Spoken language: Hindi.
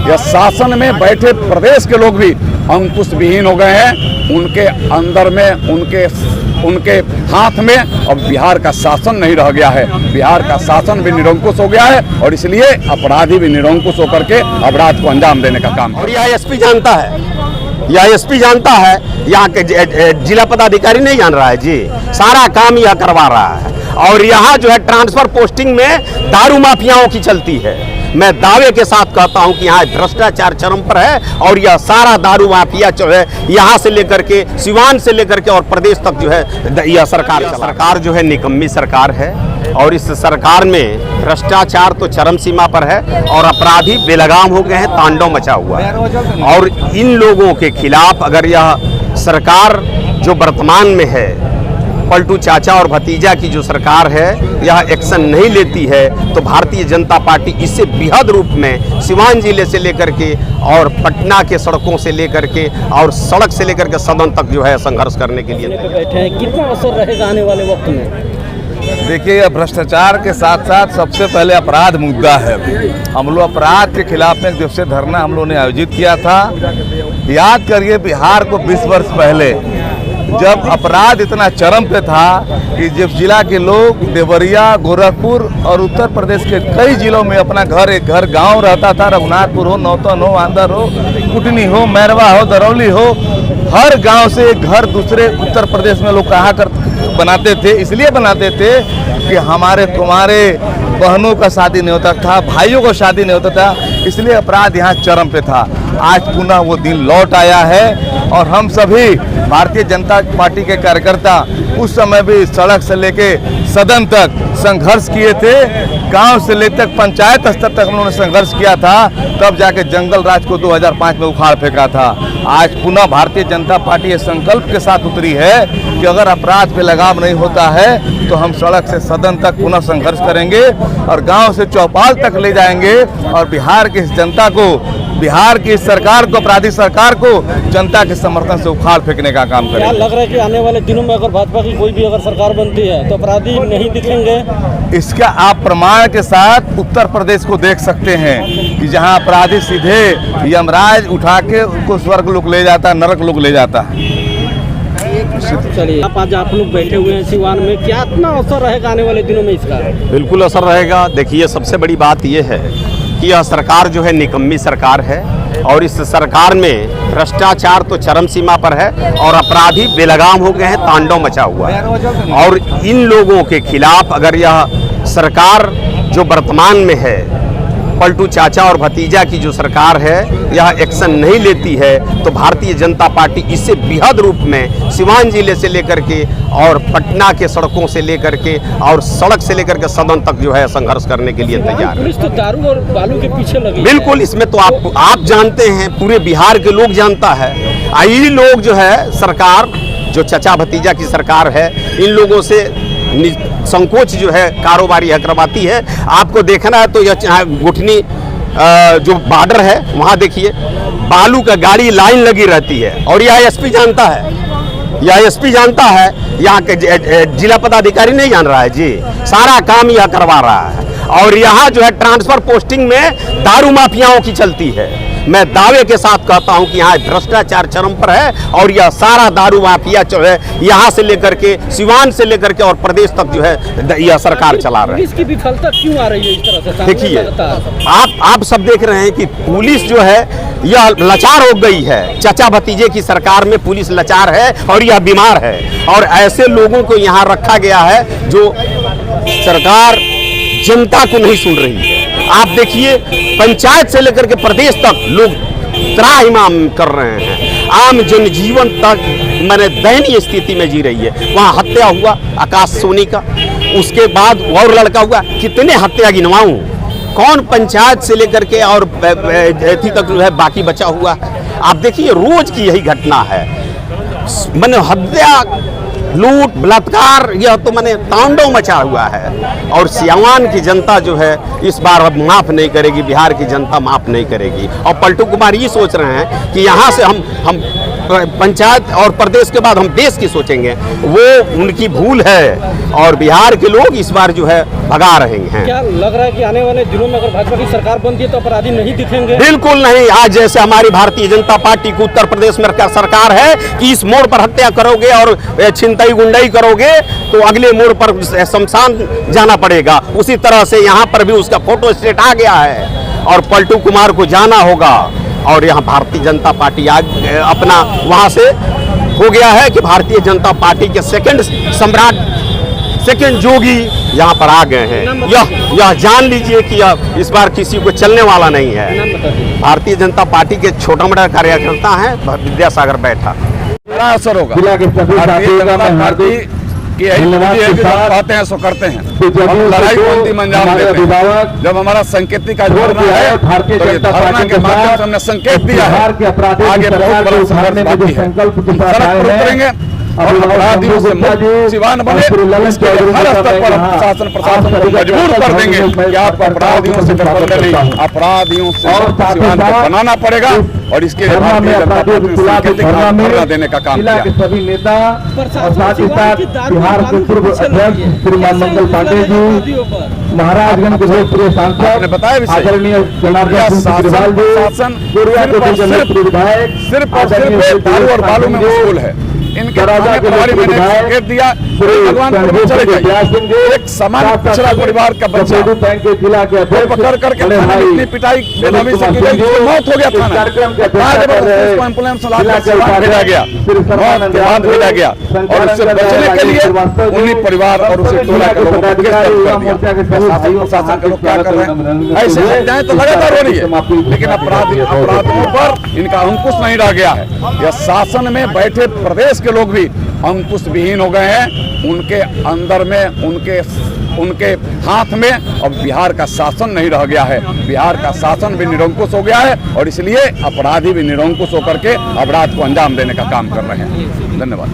या शासन में बैठे प्रदेश के लोग भी अंकुश विहीन हो गए हैं। उनके अंदर में उनके हाथ में अब बिहार का शासन नहीं रह गया है। बिहार का शासन भी निरंकुश हो गया है और इसलिए अपराधी भी निरंकुश होकर के अपराध को अंजाम देने का काम। और यह एसपी जानता है, यह एसपी जानता है, यहाँ के जिला पदाधिकारी नहीं जान रहा है जी। सारा काम यह करवा रहा है और यहाँ जो है ट्रांसफर पोस्टिंग में दारू माफियाओं की चलती है। मैं दावे के साथ कहता हूं कि यहाँ भ्रष्टाचार चरम पर है और यह सारा दारू माफिया जो है यहाँ से लेकर के सिवान से लेकर के और प्रदेश तक जो है यह सरकार जो है निकम्मी सरकार है और इस सरकार में भ्रष्टाचार तो चरम सीमा पर है और अपराधी बेलगाम हो गए हैं, तांडव मचा हुआ है। और इन लोगों के खिलाफ अगर यह सरकार जो वर्तमान में है, पलटू चाचा और भतीजा की जो सरकार है, यह एक्शन नहीं लेती है तो भारतीय जनता पार्टी इससे बृहद रूप में सिवान जिले से लेकर के और पटना के सड़कों से लेकर के और सड़क से लेकर के सदन तक जो है संघर्ष करने के लिए बैठे हैं। कितना असर रहेगा आने वाले वक्त में? देखिए, यह भ्रष्टाचार के साथ साथ सबसे पहले अपराध मुद्दा है। हम लोग अपराध के खिलाफ में एक दिवसीय धरना हम लोगों ने आयोजित किया था। याद करिए, बिहार को 20 वर्ष पहले जब अपराध इतना चरम पे था कि जब जिला के लोग देवरिया, गोरखपुर और उत्तर प्रदेश के कई जिलों में अपना घर एक घर गांव रहता था, रघुनाथपुर हो, नौतन हो, आंदर हो, कुटनी हो, मैरवा हो, दरौली हो, हर गांव से एक घर दूसरे उत्तर प्रदेश में लोग कहा कर बनाते थे। इसलिए बनाते थे कि हमारे तुम्हारे बहनों का शादी नहीं होता था, भाइयों को शादी नहीं होता था, इसलिए अपराध यहाँ चरम पे था। आज पुनः वो दिन लौट आया है और हम सभी भारतीय जनता पार्टी के कार्यकर्ता उस समय भी सड़क से लेके सदन तक संघर्ष किए थे। गांव से लेकर पंचायत स्तर तक उन्होंने संघर्ष किया था, तब जाके जंगल राज को 2005 में उखाड़ फेंका था। आज पुनः भारतीय जनता पार्टी ये संकल्प के साथ उतरी है कि अगर अपराध पे लगाम नहीं होता है तो हम सड़क से सदन तक पुनः संघर्ष करेंगे और गांव से चौपाल तक ले जाएंगे और बिहार की इस जनता को, बिहार की सरकार को, अपराधी सरकार को जनता के समर्थन से उखाड़ फेंकने का काम करेंगे। क्या लग रहा है कि आने वाले दिनों में अगर भाजपा की कोई भी अगर सरकार बनती है तो अपराधी नहीं दिखेंगे? इसका आप प्रमाण के साथ उत्तर प्रदेश को देख सकते हैं कि जहां अपराधी सीधे यमराज उठा के उनको स्वर्ग लोक ले जाता है, नरक लोक ले जाता है। चलिए, आज आप लोग बैठे हुए हैं सिवान में, क्या इतना असर रहेगा आने वाले दिनों में इसका? बिल्कुल असर रहेगा। देखिए, सबसे बड़ी बात यह है कि यह सरकार जो है निकम्मी सरकार है और इस सरकार में भ्रष्टाचार तो चरम सीमा पर है और अपराधी बेलगाम हो गए हैं, तांडव मचा हुआ है। और इन लोगों के खिलाफ अगर यह सरकार जो वर्तमान में है, पलटू चाचा और भतीजा की जो सरकार है, यह एक्शन नहीं लेती है तो भारतीय जनता पार्टी इससे बृहद रूप में सिवान जिले से लेकर के और पटना के सड़कों से लेकर के और सड़क से लेकर के सदन तक जो है संघर्ष करने के लिए तैयार है। पुलिस तो दारू और बालू के पीछे लगी। बिल्कुल, इसमें तो आप जानते हैं, पूरे बिहार के लोग जानता है। ये लोग जो है सरकार, जो चाचा भतीजा की सरकार है, इन लोगों से संकोच जो है कारोबारी है करवाती है। आपको देखना है तो यह गुठनी जो बॉर्डर है वहाँ देखिए, बालू का गाड़ी लाइन लगी रहती है और यह एसपी जानता है, यह एसपी जानता है, यहाँ के जिला पदाधिकारी नहीं जान रहा है जी। सारा काम यह करवा रहा है और यहाँ जो है ट्रांसफर पोस्टिंग में दारू माफियाओं की चलती है। मैं दावे के साथ कहता हूं कि यहाँ भ्रष्टाचार चरम पर है और यह सारा दारू माफिया जो है यहाँ से लेकर के सिवान से लेकर के और प्रदेश तक जो है यह सरकार चला रही है। इसकी विफलता क्यों आ रही है इस तरह से? देखिए, आप सब देख रहे हैं कि पुलिस जो है यह लाचार हो गई है। चाचा भतीजे की सरकार में पुलिस लाचार है और यह बीमार है और ऐसे लोगों को यहाँ रखा गया है जो सरकार जनता को नहीं सुन रही है। आप देखिए, पंचायत से लेकर के प्रदेश तक लोग त्राहिमाम कर रहे हैं, आम जनजीवन तक मैंने दयनीय स्थिति में जी रही है। वहाँ हत्या हुआ आकाश सोनी का, उसके बाद और लड़का हुआ, कितने हत्या गिनवाऊं? कौन पंचायत से लेकर के और एथी तक जो है बाकी बचा हुआ है। आप देखिए, रोज की यही घटना है। मैंने हत्या, लूट, बलात्कार, यह तो मैंने तांडव मचा हुआ है और सिवान की जनता जो है इस बार अब माफ़ नहीं करेगी, बिहार की जनता माफ़ नहीं करेगी। और पलटू कुमार ये सोच रहे हैं कि यहाँ से हम पंचायत और प्रदेश के बाद हम देश की सोचेंगे, वो उनकी भूल है और बिहार के लोग इस बार जो है भगा रहे हैं। क्या लग रहा है कि आने वाले दिनों में अगर भाजपा की सरकार बनती है तो अपराधी नहीं दिखेंगे? बिल्कुल नहीं। आज जैसे हमारी भारतीय जनता पार्टी की उत्तर प्रदेश में क्या सरकार है कि इस मोड़ पर हत्या करोगे और छिनतई गुंडई करोगे तो अगले मोड़ पर शमशान जाना पड़ेगा। उसी तरह से यहाँ पर भी उसका फोटो स्टेट आ गया है और पलटू कुमार को जाना होगा। और यहाँ भारतीय जनता पार्टी अपना वहाँ से हो गया है कि भारतीय जनता पार्टी के सेकंड सम्राट, सेकंड जोगी यहाँ पर आ गए हैं। यह जान लीजिए कि यह इस बार किसी को चलने वाला नहीं है। भारतीय जनता पार्टी के छोटा मोटा कार्यकर्ता हैं, विद्यासागर बैठा। बड़ा असर होगा। भारतीय जनता पार्टी की कहते हैं सो करते हैं, हम लड़ाई को अंतिम अंजाम देते हैं। जब हमारा संकेतिक का धरना है तो ये धरना के माध्यम से हमने संकेत दिया है आगे बहुत बड़ा संघर्ष बाकी है। सड़क पर उतरेंगे और अपराधियों से मुक्त सिवान बने, इसके लिए हर स्तर पर हम शासन प्रशासन को मजबूर कर देंगे कि आपको अपराधियों से अपराधियों से सिवान को बनाना पड़ेगा। और इसके लिए भारतीय जनता पार्टी धरना देने का काम किया। सभी नेता और साथ ही साथ बिहार के पूर्व अध्यक्ष श्रीमान मंगल पांडे जी, महाराजगंज के लोकप्रिय सांसद बताया आदरणीय जनार्दन सिंह केजरीवाल जी, विधायक सिर्फ और सिर्फ दारू और बालू में मशगूल है। इनके बारे में मैंने संकेत दिया भगवान चले जाइए। एक समान पिछड़ा परिवार का बच्चा जिला के पकड़ करके इतनी पिटाई बेदमी से की गई, मौत हो गया था। एम्बुलेंस भेजा गया, मौत के बाद भेजा गया और उससे बचने के लिए उन्हीं परिवार और उसे टोला के लोगों को प्रशासन के लोग क्या कर रहे हैं? ऐसे हत्याएं तो लगातार हो रही है, लेकिन अपराधियों पर इनका अंकुश नहीं रह गया है। यह शासन में बैठे प्रदेश के लोग भी अंकुश विहीन हो गए हैं। उनके अंदर में उनके हाथ में अब बिहार का शासन नहीं रह गया है। बिहार का शासन भी निरंकुश हो गया है और इसलिए अपराधी भी निरंकुश होकर के अपराध को अंजाम देने का काम कर रहे हैं। धन्यवाद।